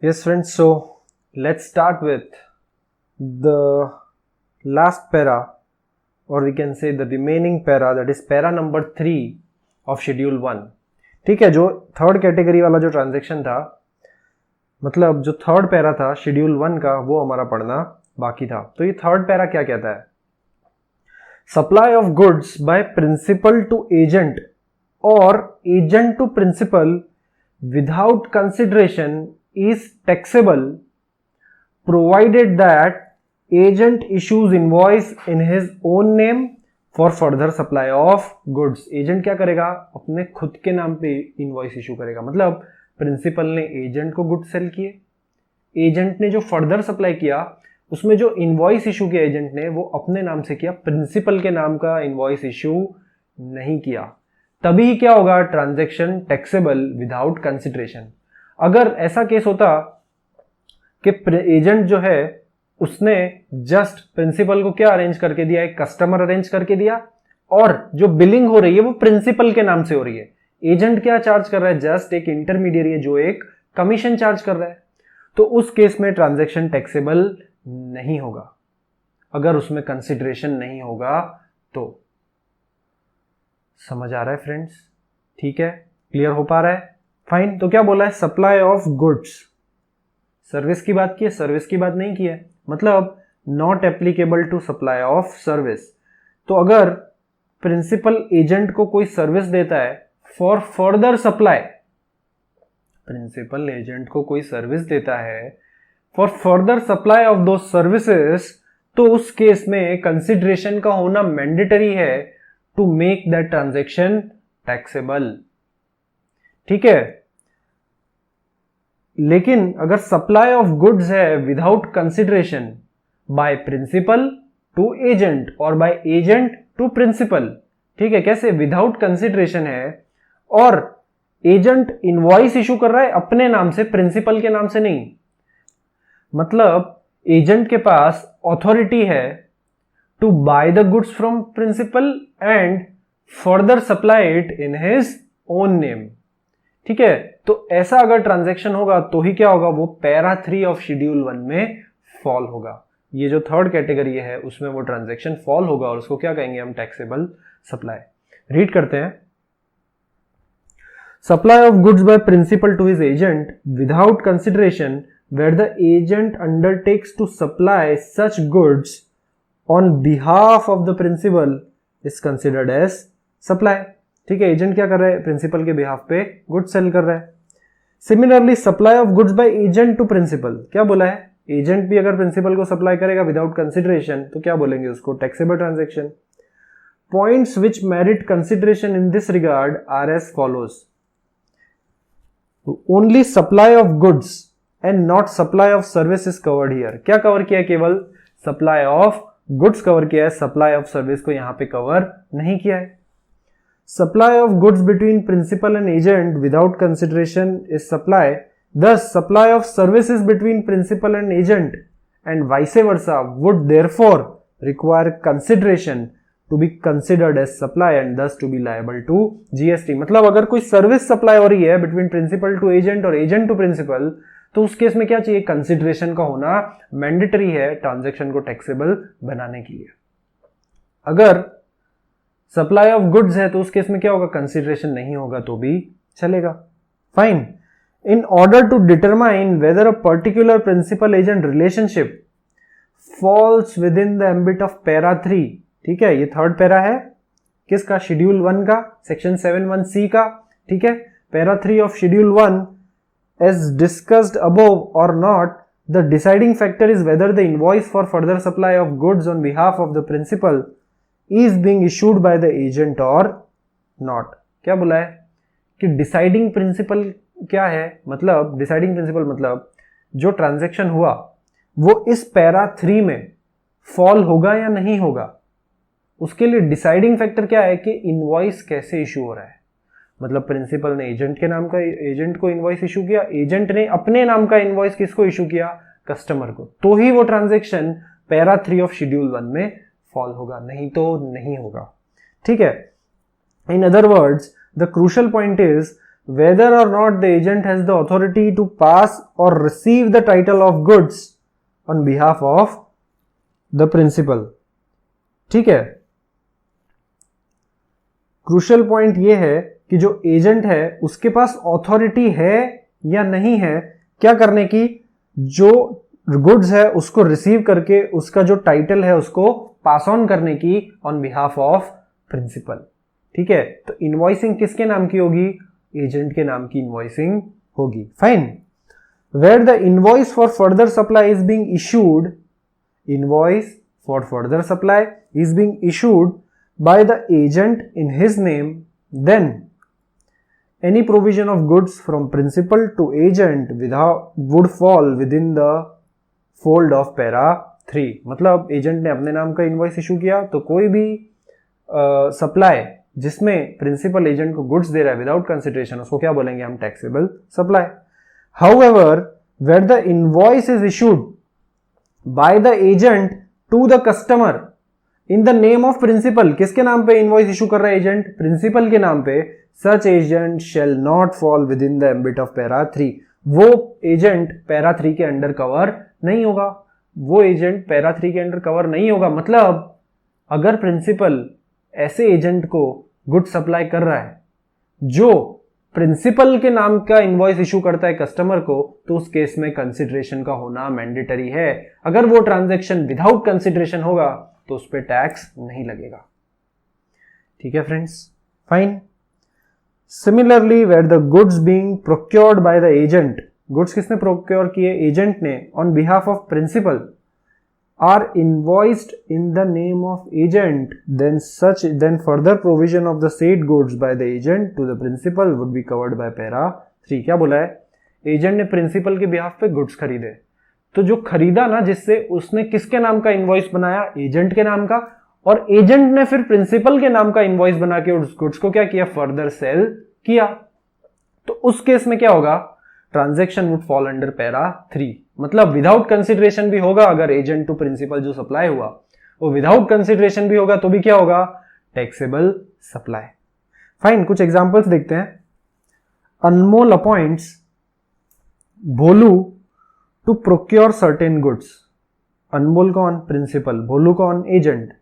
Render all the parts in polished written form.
Yes, friends, so let's start with the last para, or we can say the remaining para, that is para number 3 of schedule 1. ठीक है, जो third category वाला जो transaction था, मतलब जो third para था शेड्यूल 1 का, वो हमारा पढ़ना बाकी था. तो ये थर्ड पैरा क्या कहता है? Supply of goods by principal to agent और agent to principal without consideration is taxable provided that agent issues invoice in his own name for further supply of goods. Agent क्या करेगा? अपने खुद के नाम पे इनवॉइस इशू करेगा. मतलब प्रिंसिपल ने एजेंट को गुड्स सेल किए, एजेंट ने जो फर्दर सप्लाई किया उसमें जो इनवॉइस इशू किया एजेंट ने वो अपने नाम से किया, प्रिंसिपल के नाम का इनवॉइस इशू नहीं किया. तभी क्या होगा? Transaction taxable without consideration. अगर ऐसा केस होता कि एजेंट जो है उसने जस्ट प्रिंसिपल को क्या अरेंज करके दिया, एक कस्टमर अरेंज करके दिया, और जो बिलिंग हो रही है वो प्रिंसिपल के नाम से हो रही है. एजेंट क्या चार्ज कर रहा है? जस्ट एक इंटरमीडिएट है जो एक कमीशन चार्ज कर रहा है. तो उस केस में ट्रांजैक्शन टैक्सेबल नहीं होगा अगर उसमें कंसिडरेशन नहीं होगा. तो समझ आ रहा है फ्रेंड्स? ठीक है, क्लियर हो पा रहा है? फाइन. तो क्या बोला है? Supply of goods. सर्विस की बात की है, सर्विस की बात नहीं की है. मतलब not applicable to supply of service. तो अगर प्रिंसिपल एजेंट को कोई सर्विस देता है for further supply, principal agent को कोई सर्विस देता है फॉर फर्दर सप्लाई ऑफ दो सर्विसेज, तो उस केस में कंसिडरेशन का होना मैंडेटरी है to make that transaction taxable. ठीक है. लेकिन अगर सप्लाई ऑफ गुड्स है without consideration by principal to agent और बाय एजेंट टू प्रिंसिपल, ठीक है, कैसे? विदाउट कंसिडरेशन है और एजेंट इनवॉइस इशू कर रहा है अपने नाम से, प्रिंसिपल के नाम से नहीं. मतलब एजेंट के पास अथॉरिटी है to buy the goods from principal and further supply it in his own name. ठीक है. तो ऐसा अगर ट्रांजैक्शन होगा तो ही क्या होगा? वो पैरा 3 ऑफ शेड्यूल 1 में फॉल होगा. ये जो थर्ड कैटेगरी है उसमें वो ट्रांजैक्शन फॉल होगा और उसको क्या कहेंगे हम? Taxable supply. रीड करते हैं. Supply of goods by principal to his agent without consideration where the agent undertakes to supply such goods on behalf of the principal is considered as supply. ठीक है. एजेंट क्या कर रहा है? Principal के behalf पे गुड्स सेल कर रहा है. Similarly supply of goods by agent to principal, क्या बोला है? एजेंट भी अगर प्रिंसिपल को सप्लाई करेगा विदाउट कंसिडरेशन तो क्या बोलेंगे उसको? Taxable transaction. Points which merit consideration in this regard are as follows. Only supply of goods and not supply of service is covered here. क्या कवर किया है? केवल सप्लाई ऑफ गुड्स कवर किया है, सप्लाई ऑफ सर्विस को यहां पे cover नहीं किया है. Supply of goods between principal and agent without consideration is supply. Thus, supply of services between principal and agent and vice versa would therefore require consideration to be considered as supply and thus to be liable to GST. मतलब अगर कोई service supply हो रही है between principal to agent और agent to principal, तो उस case में क्या चाहिए? कंसिडरेशन का होना मैंडेटरी है ट्रांजैक्शन को टैक्सेबल बनाने के लिए. अगर सप्लाई ऑफ गुड्स है तो उस केस में क्या होगा? कंसिडरेशन नहीं होगा तो भी चलेगा. Fine. In order to determine whether a particular principal agent relationship falls within the ambit of para 3. ठीक है. ये थर्ड पैरा है किसका? शेड्यूल 1 का, सेक्शन 7(1)(c) का. ठीक है. Para 3 of schedule 1 as discussed above और not, the deciding factor is whether the invoice for further supply of goods on behalf of the principal is being issued by the agent or not. क्या बोला है कि deciding principal क्या है? मतलब deciding principal मतलब जो ट्रांजैक्शन हुआ वो इस पैरा 3 में फॉल होगा या नहीं होगा, उसके लिए डिसाइडिंग फैक्टर क्या है कि इनवॉइस कैसे इशू हो रहा है. मतलब प्रिंसिपल ने एजेंट के नाम का, एजेंट को इनवॉइस इशू किया, एजेंट ने अपने नाम का इनवॉइस किसको इशू किया? कस्टमर को. तो ही वो ट्रांजैक्शन पैरा 3 ऑफ शेड्यूल 1 में फॉल होगा, नहीं तो नहीं होगा. ठीक है. In other words, the crucial point is whether or not the agent has the authority to pass or receive the title of goods on behalf of the principal। ठीक है, क्रूशियल पॉइंट ये है कि जो एजेंट है उसके पास authority है या नहीं है क्या करने की, जो गुड्स है उसको रिसीव करके उसका जो टाइटल है उसको पास ऑन करने की ऑन बिहाफ ऑफ प्रिंसिपल। ठीक है, तो इनवॉइसिंग किसके नाम की होगी, एजेंट के नाम की इनवॉइसिंग होगी। Fine, where the invoice for further supply is being issued, invoice for further supply is being issued by the agent in his name, then any provision of goods from principal to agent would fall within the fold of para 3। मतलब agent ने अपने नाम का invoice issue किया तो कोई भी supply जिसमें प्रिंसिपल एजेंट को गुड्स दे रहा है विदाउट कंसिडरेशन उसको क्या बोलेंगे हम, taxable supply. However where the invoice is issued by the agent to the customer in the name of principal, किसके नाम पे इनवॉइस इशू कर रहा है एजेंट, प्रिंसिपल के नाम पे, such agent shall not fall within the ambit of para 3। वो एजेंट पैरा 3 के अंडर कवर नहीं होगा, वो एजेंट पैरा 3 के अंडर कवर नहीं होगा। मतलब अगर प्रिंसिपल ऐसे एजेंट को गुड सप्लाई कर रहा है जो प्रिंसिपल के नाम का इनवॉइस इशू करता है कस्टमर को, तो उस केस में कंसिडरेशन का होना मैंडेटरी है। अगर वो ट्रांजैक्शन विदाउट कंसिडरेशन होगा तो उस पर टैक्स नहीं लगेगा। ठीक है friends, fine. Similarly, where the goods being procured by the agent, goods किसने प्रोक्योर किए, एजेंट ने, on behalf of principal are invoiced in the name of agent, then further provision of the said goods by the agent to the principal would be covered by para 3। क्या बोला है, agent ने principal के behalf पे goods खरीदे, तो जो खरीदा ना जिससे, उसने किसके नाम का इनवॉइस बनाया, एजेंट के नाम का, और एजेंट ने फिर प्रिंसिपल के नाम का इनवॉइस बना के उस गुड्स को क्या किया, फर्दर सेल किया। तो उस केस में क्या होगा, transaction would fall under para 3। मतलब विदाउट कंसिडरेशन भी होगा, अगर एजेंट टू प्रिंसिपल जो सप्लाई हुआ वो विदाउट कंसिडरेशन भी होगा तो भी क्या होगा, टैक्सेबल सप्लाई। फाइन, कुछ एग्जांपल्स देखते हैं। Anmol appoints Bholu to procure certain goods. Anmol कौन, प्रिंसिपल, भोलू कौन, एजेंट।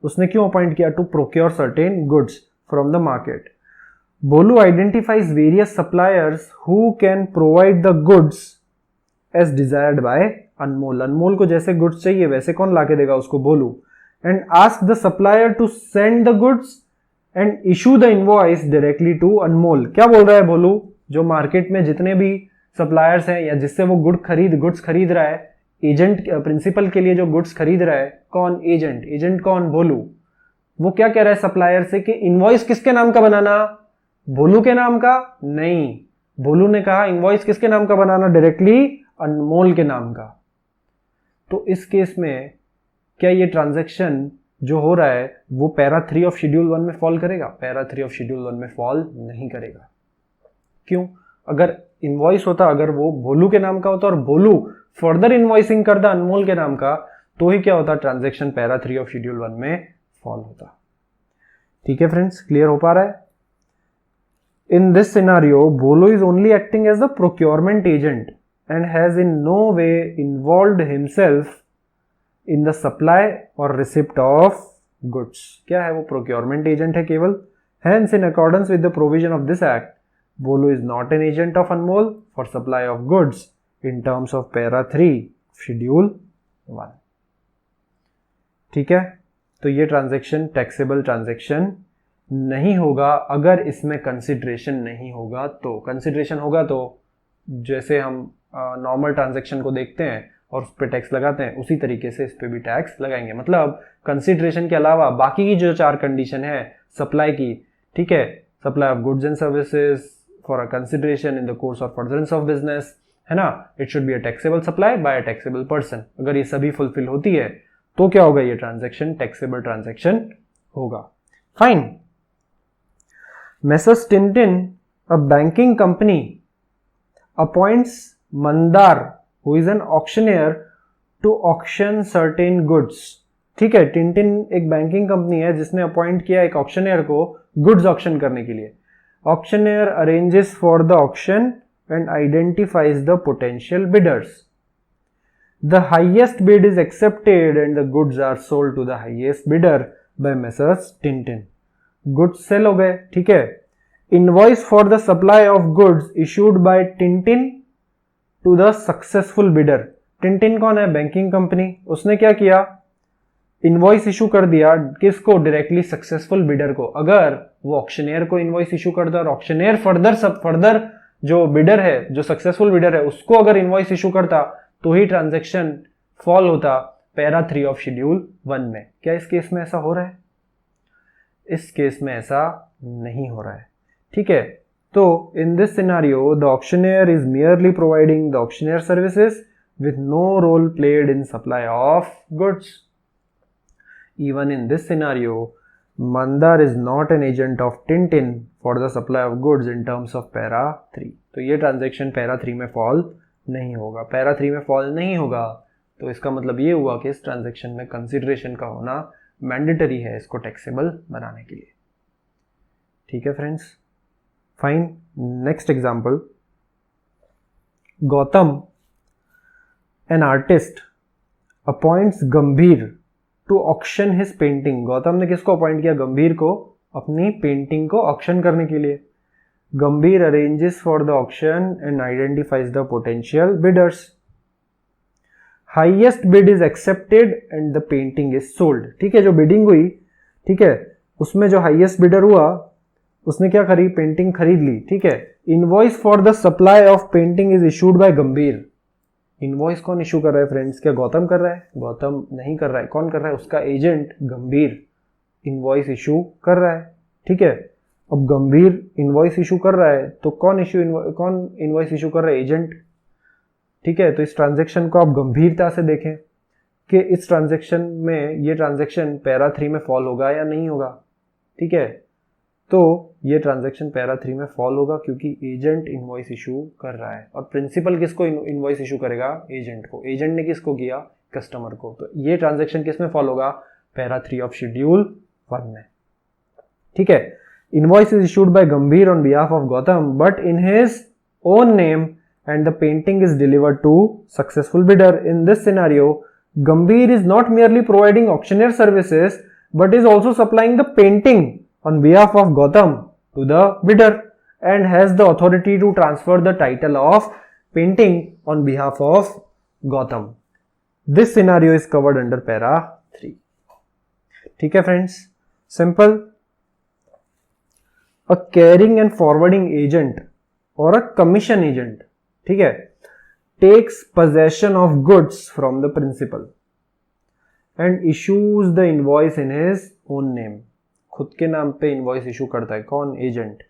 उसने क्यों अपॉइंट किया, to procure certain goods from the market. Bholu identifies various suppliers who can provide the goods as desired by Anmol. Anmol को जैसे गुड्स चाहिए वैसे कौन लाके देगा उसको, Bholu. And ask the supplier to send the goods and issue the invoice directly to अनमोल। क्या बोल रहा है भोलू, जो मार्केट में जितने भी सप्लायर्स हैं या जिससे वो गुड्स खरीद रहा है, एजेंट प्रिंसिपल के लिए जो गुड्स खरीद रहा है, कौन, एजेंट। एजेंट कौन, भोलू। वो क्या कह रहा है सप्लायर से कि इनवॉइस किसके नाम का बनाना, भोलू के नाम का नहीं। भोलू ने कहा इनवॉइस किसके नाम का बनाना, डायरेक्टली अनमोल के नाम का। तो इस केस में क्या ये ट्रांजैक्शन जो हो रहा है वो पैरा 3 ऑफ शेड्यूल 1 में फॉल करेगा, पैरा 3 ऑफ शेड्यूल 1 में फॉल नहीं करेगा। क्यों, अगर इनवॉइस होता, अगर वो भोलू के नाम का होता और भोलू फर्दर इनवॉइसिंग करता अनमोल के नाम का, तो ही क्या होता, ट्रांजैक्शन पैरा 3 ऑफ शेड्यूल 1 में फॉल होता। ठीक है फ्रेंड्स, क्लियर हो पा रहा है। In this scenario Bholu is only acting as the procurement agent and has in no way involved himself in the supply or receipt of goods। क्या है, वो procurement agent है केवल। Hence in accordance with the provision of this act, Bolu is not an agent of Anmol for supply of goods in terms of para 3 schedule 1। ठीक है, तो ये transaction taxable transaction नहीं होगा अगर इसमें कंसिडरेशन नहीं होगा। तो कंसिडरेशन होगा तो जैसे हम नॉर्मल ट्रांजैक्शन को देखते हैं और उस पर टैक्स लगाते हैं, उसी तरीके से इस पे भी टैक्स लगाएंगे। मतलब कंसिडरेशन के अलावा बाकी की जो 4 कंडीशन है सप्लाई की, ठीक है, supply of goods and services for a consideration in the course of furtherance of business, है ना, it should be a taxable supply bye a taxable person. अगर ये सभी फुलफिल होती है तो क्या होगा, ये ट्रांजैक्शन टैक्सेबल ट्रांजैक्शन होगा। Fine. Messrs Tintin, a banking company, appoints Mandar who is an auctioneer to auction certain goods. ठीक है, टिंटिन एक बैंकिंग कंपनी है जिसने अपॉइंट किया एक ऑक्शनियर को गुड्स ऑक्शन करने के लिए। Auctioneer arranges for the auction and identifies the potential bidders. The highest bid is accepted and the goods are sold to the highest bidder by Messrs. Tintin. Goods sell हो गए, ठीक है. Invoice for the supply of goods issued by Tintin to the successful bidder. Tintin कौन है? Banking company. उसने क्या किया? Invoice issue कर दिया. किसको? डायरेक्टली सक्सेसफुल बिडर को. अगर वो ऑक्शनियर को इनवॉइस इशू करता और ऑक्शनियर फर्दर जो बिडर है, जो सक्सेसफुल बिडर है, उसको अगर इनवॉइस इशू करता तो ही ट्रांजैक्शन फॉल होता पैरा 3 ऑफ शेड्यूल 1 में. क्या इस केस में ऐसा हो रहा है? इस केस में ऐसा नहीं हो रहा है, ठीक है. तो इन this scenario the auctioneer is merely providing the auctioneer services with no role played in supply of goods. Even in this scenario, Mandar is not an agent of Tintin for the supply of goods in terms of para 3. तो ये transaction para 3 में fall नहीं होगा. Para 3 में fall नहीं होगा तो इसका मतलब ये हुआ कि इस ट्रांजैक्शन में कंसिडरेशन का होना मैंडेटरी है इसको टैक्सेबल बनाने के लिए. ठीक है friends, fine. Next example. Gautam, an artist, appoints गंभीर to auction his painting. Gautam ने किसको अपॉइंट किया? गंभीर को, अपनी पेंटिंग को ऑक्शन करने के लिए. गंभीर arranges for the auction and identifies the potential bidders. Highest bid is accepted and the painting is sold. ठीक है, जो बिडिंग हुई, ठीक है, उसमें जो हाईएस्ट बिडर हुआ उसने क्या करी? पेंटिंग खरीद ली, ठीक है. Invoice for the supply of painting is issued by गंभीर. इनवॉइस कौन इशू कर रहा है फ्रेंड्स? क्या गौतम कर रहा है? गौतम नहीं कर रहा है. कौन कर रहा है? उसका एजेंट गंभीर इनवॉइस इशू कर रहा है, ठीक है. अब गंभीर इनवॉइस इशू कर रहा है तो कौन इनवॉइस इशू कर रहा है? एजेंट, ठीक है. तो इस ट्रांजैक्शन को आप गंभीरता से देखें कि इस ट्रांजैक्शन में ये ट्रांजैक्शन पैरा 3 में फॉल होगा या नहीं होगा, ठीक है. तो ये ट्रांजैक्शन पैरा 3 में फॉल होगा क्योंकि एजेंट इनवॉइस इशू कर रहा है. और प्रिंसिपल किसको इनवॉइस इशू करेगा? एजेंट को. एजेंट ने किसको किया? कस्टमर को. तो ये ट्रांजैक्शन किस में फॉल होगा? पैरा 3 ऑफ शेड्यूल 1 में, ठीक है. Invoice is issued by Gambhir on behalf of Gautam but in his own name and the painting is delivered to successful bidder. In this scenario Gambhir is not merely providing auctioneer services but is also supplying the painting on behalf of Gautam to the bidder and has the authority to transfer the title of painting on behalf of Gautam. This scenario is covered under para 3. ठीक है friends, simple. A carrying and forwarding agent or a commission agent, ठीक है, takes possession of goods from the principal and issues the invoice in his own name. खुद के नाम पे invoice issue करता है. कौन? Agent.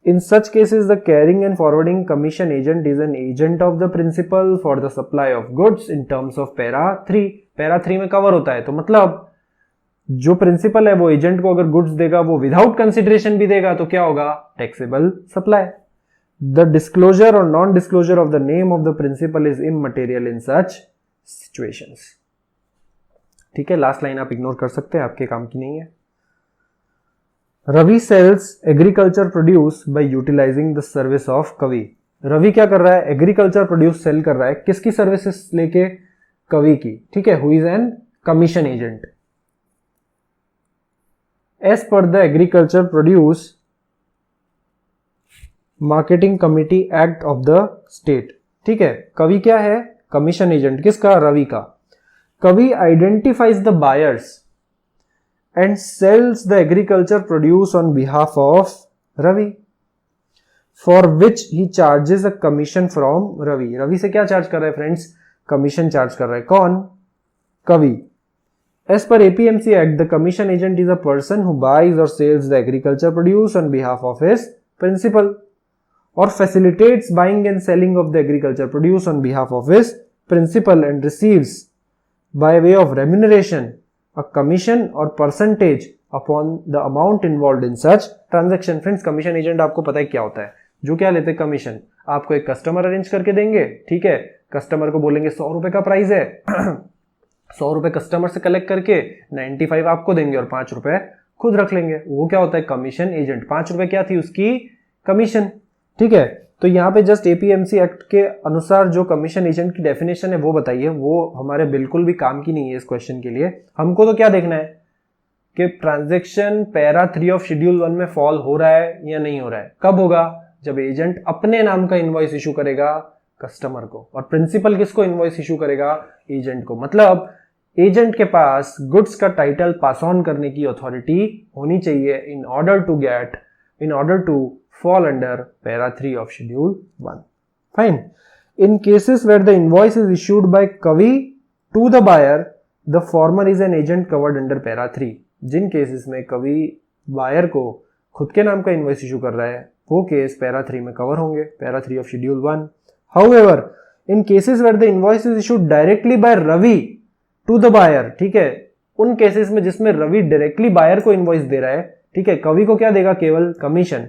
In such cases the carrying and forwarding commission agent is an agent of the principal for the supply of goods in terms of para 3. Para 3 में cover होता है. तो मतलब जो प्रिंसिपल है वो एजेंट को अगर गुड्स देगा वो विदाउट कंसिडरेशन भी देगा तो क्या होगा? Taxable supply. द डिस्क्लोजर और non disclosure of the name of the principal is immaterial in such situations. ठीक है, लास्ट लाइन आप इग्नोर कर सकते हैं, आपके काम की नहीं है. Ravi sells agriculture produce by utilising the service of Kavi. Ravi क्या कर रहा है? एग्रीकल्चर प्रोड्यूस सेल कर रहा है. किसकी सर्विसेज लेके? कवि की, ठीक है. Who is an commission agent. As per the agriculture produce marketing committee act of the state, ठीक है. कवि क्या है? Commission agent. किसका? रवि का. Kavi identifies the buyers and sells the agriculture produce on behalf of Ravi, for which he charges a commission from Ravi. Ravi से क्या charge कर रहा है फ्रेंड्स? कमीशन चार्ज कर रहा है. कौन? कवि. As per APMC Act, the commission agent is a person who buys or sells the agriculture produce on behalf of his principal or facilitates buying and selling of the agriculture produce on behalf of his principal and receives by way of remuneration a commission or percentage upon the amount involved in such transaction. Friends, commission agent आपको पता है क्या होता है? जो क्या लेते हैं? कमीशन. आपको एक कस्टमर अरेंज करके देंगे, ठीक है. कस्टमर को बोलेंगे 100 रुपए का प्राइस है 100 रुपए कस्टमर से कलेक्ट करके 95 आपको देंगे और 5 रुपए खुद रख लेंगे। वो क्या होता है, कमीशन एजेंट। 5 रुपए क्या थी उसकी, कमीशन। ठीक है, तो यहाँ पे जस्ट एपीएमसी एक्ट के अनुसार जो कमीशन एजेंट की डेफिनेशन है वो बताइए। वो हमारे बिल्कुल भी काम की नहीं है इस क्वेश्चन के लिए। हमको तो क्या देखना है कि ट्रांजैक्शन पैरा 3 ऑफ शेड्यूल 1 में फॉल हो रहा है या नहीं हो रहा है। कब होगा, जब एजेंट अपने नाम का इनवॉइस इशू करेगा कस्टमर को, और प्रिंसिपल किसको इनवॉइस इशू करेगा, एजेंट को। मतलब एजेंट के पास गुड्स का टाइटल पास ऑन करने की अथॉरिटी होनी चाहिए in order to fall under para 3 of schedule 1. Fine. In cases where the invoice is issued by Kavi to the buyer, the former is an agent covered under para 3. Jin cases में कवि buyer को खुद के नाम का invoice issue कर रहा है वो केस पैरा 3 में कवर होंगे, para 3 of schedule 1. However, in cases where the invoice is issued directly by Ravi to the buyer, ठीक है, उन केसेस में जिसमें रवि डायरेक्टली बायर को इनवॉइस दे रहा है, ठीक है, कवि को क्या देगा, केवल कमीशन,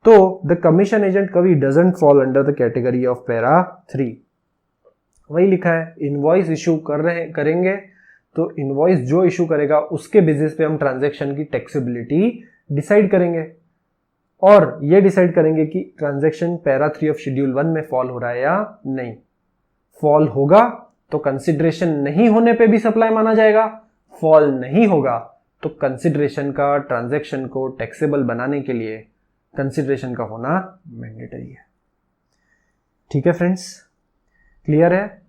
तो द कमीशन एजेंट कवि doesn't fall under the category of para 3. वही लिखा है, इनवॉइस इशू करेंगे तो इनवॉइस जो इशू करेगा उसके बेसिस पे हम ट्रांजैक्शन की टैक्सेबिलिटी डिसाइड करेंगे, और ये डिसाइड करेंगे कि ट्रांजैक्शन पैरा 3 ऑफ शेड्यूल 1 में फॉल हो रहा है या नहीं. फॉल होगा तो कंसिडरेशन नहीं होने पे भी सप्लाई माना जाएगा, फॉल नहीं होगा तो कंसिडरेशन का ट्रांजैक्शन को टैक्सेबल बनाने के लिए कंसिडरेशन का होना मैंडेटरी है. ठीक है फ्रेंड्स, क्लियर है.